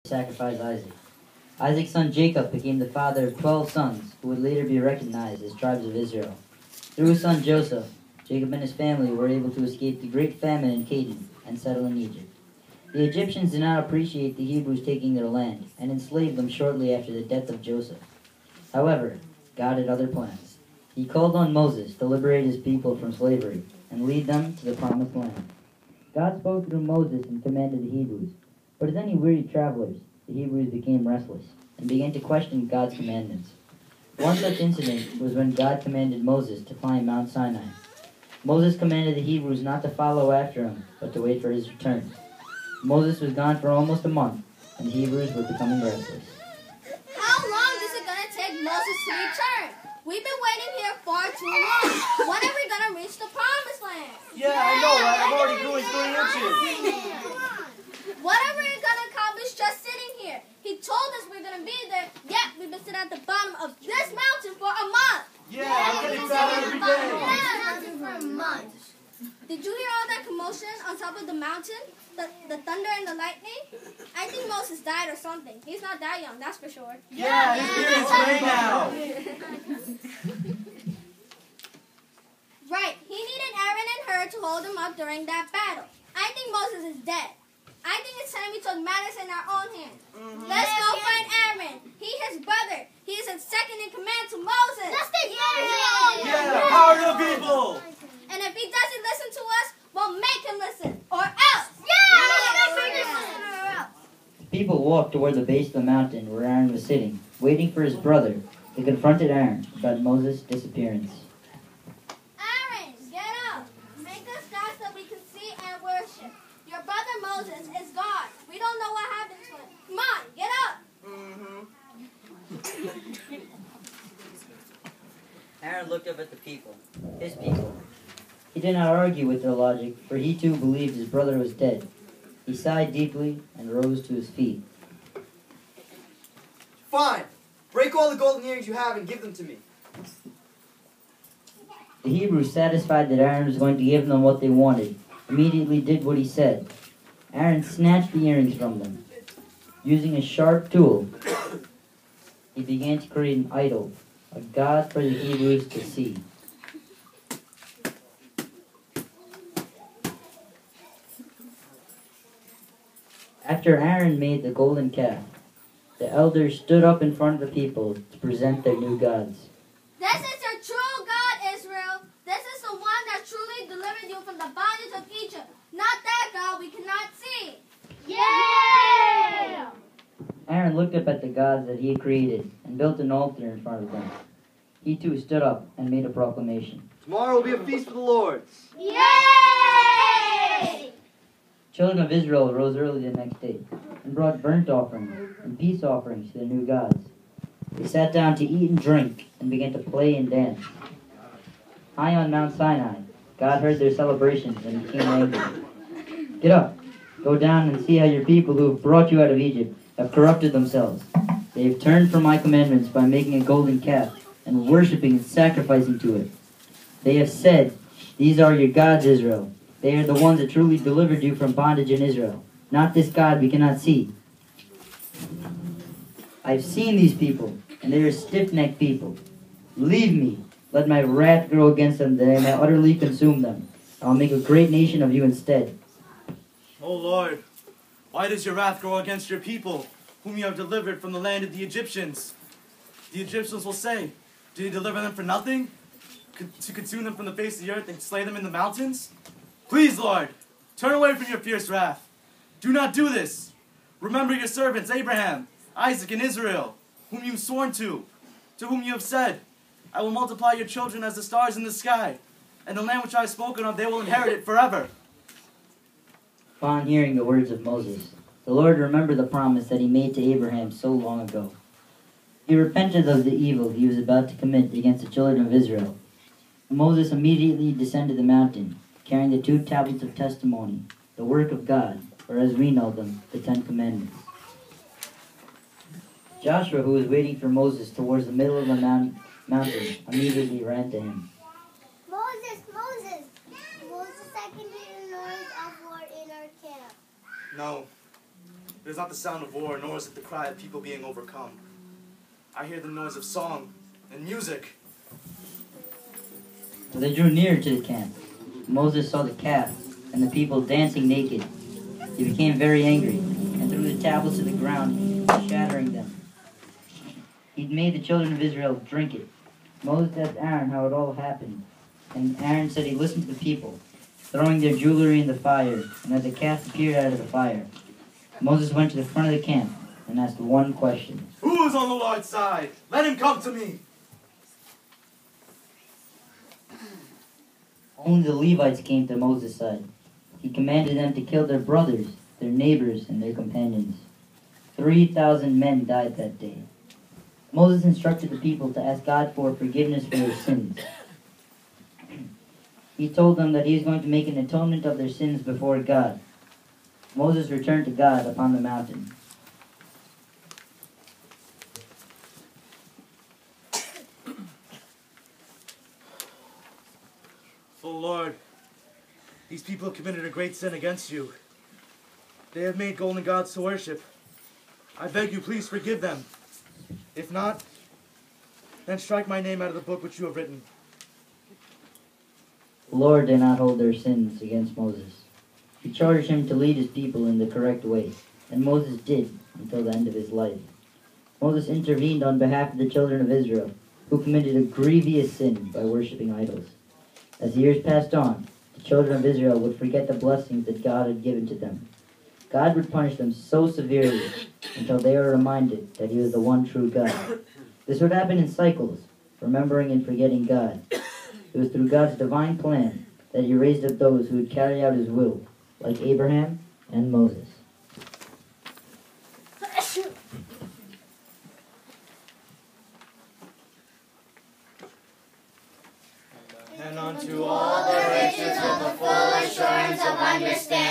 sacrifice Isaac. Isaac's son Jacob became the father of 12 sons, who would later be recognized as tribes of Israel. Through his son Joseph, Jacob and his family were able to escape the great famine in Canaan and settle in Egypt. The Egyptians did not appreciate the Hebrews taking their land and enslaved them shortly after the death of Joseph. However, God had other plans. He called on Moses to liberate his people from slavery and lead them to the promised land. God spoke through Moses and commanded the Hebrews. But as any weary travelers, the Hebrews became restless and began to question God's commandments. One such incident was when God commanded Moses to climb Mount Sinai. Moses commanded the Hebrews not to follow after him, but to wait for his return. Moses was gone for almost a month, and the Hebrews were becoming restless. How long is it going to take Moses to return? We've been waiting here far too long. When are we going to reach the promised land? Yeah, I know, right? I'm already growing 3 inches. What are we going to accomplish just sitting here? He told us we're going to be there, yet we've been sitting at the bottom of this mountain for a month. Yeah, I'm getting fatter every day. For a month. Did you hear all that commotion on top of the mountain? The thunder and the lightning? I think Moses died or something. He's not that young, that's for sure. Yeah, his beard is gray now. Right, he needed Aaron and Hur to hold him up during that battle. I think Moses is dead. I think it's time we took matters in our own hands. Let's go find Aaron. He's his brother. He's in second in command to Moses. Let's take Yeah, power to the people. And if he doesn't listen to us, we'll make him listen. Or else. Yeah! The people walked toward the base of the mountain where Aaron was sitting, waiting for his brother. They confronted Aaron about Moses' disappearance. Aaron, get up. Make us gods so we can see and worship. Your brother Moses is gone. We don't know what happened to him. Come on, get up. Aaron looked up at the people, his people. He did not argue with their logic, for he too believed his brother was dead. He sighed deeply and rose to his feet. Fine. Break all the golden earrings you have and give them to me. The Hebrews, satisfied that Aaron was going to give them what they wanted, immediately did what he said. Aaron snatched the earrings from them. Using a sharp tool, he began to create an idol, a god for the Hebrews to see. After Aaron made the golden calf, the elders stood up in front of the people to present their new gods. This is your true God, Israel. This is the one that truly delivered you from the bondage of Egypt. Not that God we cannot see. Yeah! Aaron looked up at the gods that he had created and built an altar in front of them. He too stood up and made a proclamation. Tomorrow will be a feast for the Lord. Yay! Children of Israel rose early the next day and brought burnt offerings and peace offerings to their new gods. They sat down to eat and drink and began to play and dance. High on Mount Sinai, God heard their celebrations and became angry. Get up, go down and see how your people who have brought you out of Egypt have corrupted themselves. They have turned from my commandments by making a golden calf and worshipping and sacrificing to it. They have said, these are your gods, Israel. They are the ones that truly delivered you from bondage in Israel, not this God we cannot see. I've seen these people, and they are stiff-necked people. Leave me. Let my wrath grow against them, that I may utterly consume them. I will make a great nation of you instead. Oh Lord, why does your wrath grow against your people, whom you have delivered from the land of the Egyptians? The Egyptians will say, did you deliver them for nothing? To consume them from the face of the earth and slay them in the mountains? Please, Lord, turn away from your fierce wrath. Do not do this. Remember your servants, Abraham, Isaac, and Israel, whom you have sworn to whom you have said, I will multiply your children as the stars in the sky, and the land which I have spoken of, they will inherit it forever. Upon hearing the words of Moses, the Lord remembered the promise that he made to Abraham so long ago. He repented of the evil he was about to commit against the children of Israel. Moses immediately descended the mountain, carrying the 2 tablets of testimony, the work of God, or as we know them, the 10 Commandments. Joshua, who was waiting for Moses towards the middle of the mountain, immediately ran to him. Moses, I can hear the noise of war in our camp. No. It is not the sound of war, nor is it the cry of people being overcome. I hear the noise of song and music. When they drew nearer to the camp, Moses saw the calf and the people dancing naked. He became very angry and threw the tablets to the ground, shattering them. He'd made the children of Israel drink it. Moses asked Aaron how it all happened, and Aaron said he listened to the people, throwing their jewelry in the fire, and as the calf appeared out of the fire, Moses went to the front of the camp and asked one question. Who is on the Lord's side? Let him come to me. Only the Levites came to Moses' side. He commanded them to kill their brothers, their neighbors, and their companions. 3,000 men died that day. Moses instructed the people to ask God for forgiveness for their sins. He told them that he was going to make an atonement of their sins before God. Moses returned to God upon the mountain. O Lord, these people have committed a great sin against you. They have made golden gods to worship. I beg you, please forgive them. If not, then strike my name out of the book which you have written. The Lord did not hold their sins against Moses. He charged him to lead his people in the correct way, and Moses did until the end of his life. Moses intervened on behalf of the children of Israel, who committed a grievous sin by worshiping idols. As years passed on, the children of Israel would forget the blessings that God had given to them. God would punish them so severely until they were reminded that he was the one true God. This would happen in cycles, remembering and forgetting God. It was through God's divine plan that he raised up those who would carry out his will, like Abraham and Moses. And unto All the riches of the full assurance of understanding